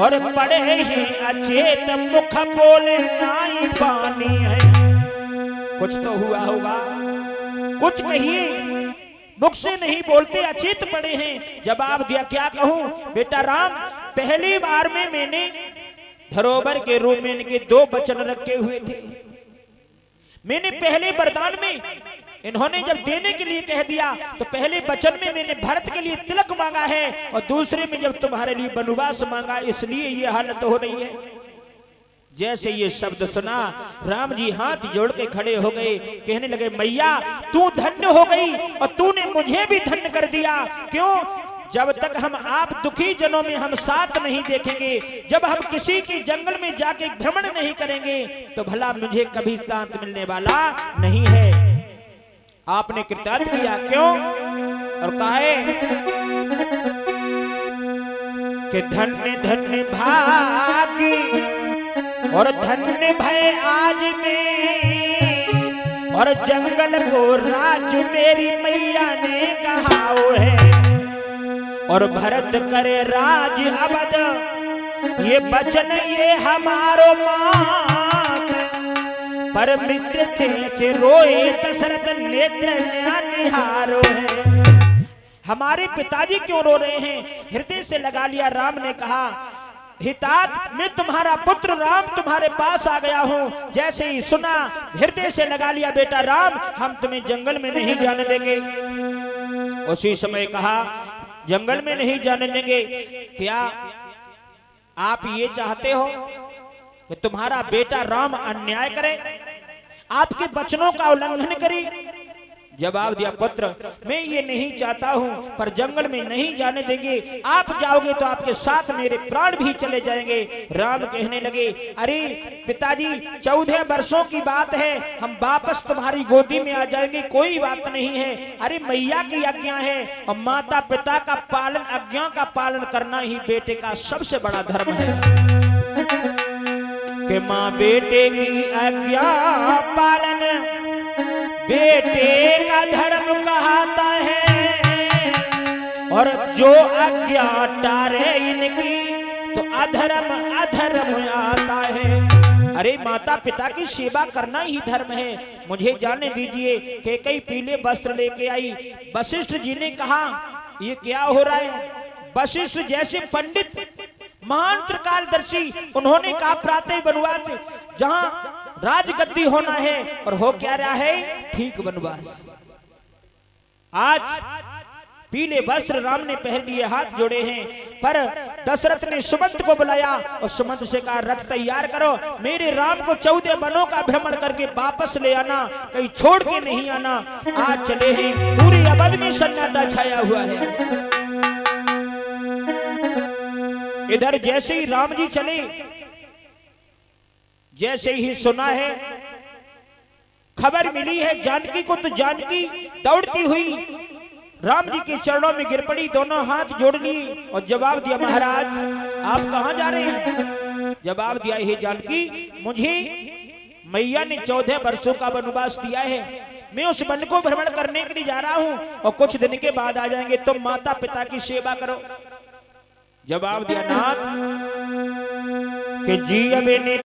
और पड़े हैं अचेत मुख बोले नाई पानी है। कुछ तो हुआ होगा, कुछ कहिए, मुख से नहीं बोलते, अचेत पड़े हैं। जवाब दिया, क्या कहूं बेटा राम, पहली बार में मैंने धरोबर के रूप में इनके 2 वचन रखे हुए थे। मैंने पहले वरदान में इन्होंने जब देने के लिए कह दिया तो पहले वचन में मैंने भरत के लिए तिलक मांगा है और दूसरे में जब तुम्हारे लिए वनवास मांगा, इसलिए ये हालत हो रही है। जैसे ये शब्द सुना राम जी हाथ जोड़ के खड़े हो गए, कहने लगे मैया तू धन्य हो गई और तूने मुझे भी धन्य कर दिया। क्यों? जब तक हम आप दुखी जनों में हम साथ नहीं देखेंगे, जब हम किसी के जंगल में जाके भ्रमण नहीं करेंगे तो भला मुझे कभी तांत मिलने वाला नहीं है। आपने कृतार्थ किया। क्यों? और कहे कि धन्य धन्य भागी और धन्य भय आज में, और जंगल को राज मेरी मैया ने कहा है, और भरत करे राज अवध, ये वचन ये हमारो मात, पर मित्र थे से रोए दशरथ नेत्र निहारो है। हमारे पिताजी क्यों रो रहे हैं? हृदय से लगा लिया। राम ने कहा हितात, मैं तुम्हारा पुत्र राम तुम्हारे पास आ गया हूं। जैसे ही सुना हृदय से लगा लिया, बेटा राम हम तुम्हें जंगल में नहीं जाने देंगे। उसी समय कहा जंगल में नहीं जाने देंगे। क्या आप ये चाहते हो कि तुम्हारा बेटा राम अन्याय करे, आपके वचनों का उल्लंघन करे? जवाब दिया पुत्र मैं ये नहीं चाहता हूं, पर जंगल में नहीं जाने देंगे। आप जाओगे तो आपके साथ मेरे प्राण भी चले जाएंगे। राम कहने लगे अरे पिताजी 14 वर्षों की बात है, हम वापस तुम्हारी गोदी में आ जाएंगे, कोई बात नहीं है। अरे मैया की आज्ञा है और माता पिता का पालन, आज्ञा का पालन करना ही बेटे का सबसे बड़ा धर्म है। कि माँ बेटे की आज्ञा पालन बेटे का धर्म कहता है, और जो आज्ञा टारे इनकी तो अधर्म अधर्म आता है। अरे माता पिता की सेवा करना ही धर्म है। मुझे जाने दीजिए कि कई पीले वस्त्र लेके आई। वशिष्ठ जी ने कहा ये क्या हो रहा है? वशिष्ठ जैसे पंडित महान त्रिकालदर्शी, उन्होंने कहा प्रातः वनवास, जहां राजगद्दी होना है और हो क्या रहा है? ठीक वनवास। आज पीले वस्त्र राम ने पहन लिए, हाथ जोड़े हैं, पर दशरथ ने सुमंत को बुलाया और सुमंत से कहा रथ तैयार करो, मेरे राम को 14 वनों का भ्रमण करके वापस ले आना, कहीं छोड़ के नहीं आना। आज चले हैं, पूरी अवध में सन्नाटा छाया हुआ है। इधर जैसे ही राम जी चले, जैसे ही सुना है, खबर मिली है जानकी को, तो जानकी दौड़ती हुई राम जी के चरणों में गिर पड़ी, दोनों हाथ जोड़ ली और जवाब दिया महाराज आप कहां जा रहे हैं? जवाब दिया हे जानकी, मुझे मैया ने 14 वर्षों का वनवास दिया है, मैं उस वन को भ्रमण करने के लिए जा रहा हूं और कुछ दिन के बाद आ जाएंगे, तुम माता पिता की सेवा करो। जवाब दिया नाथ कि जी अब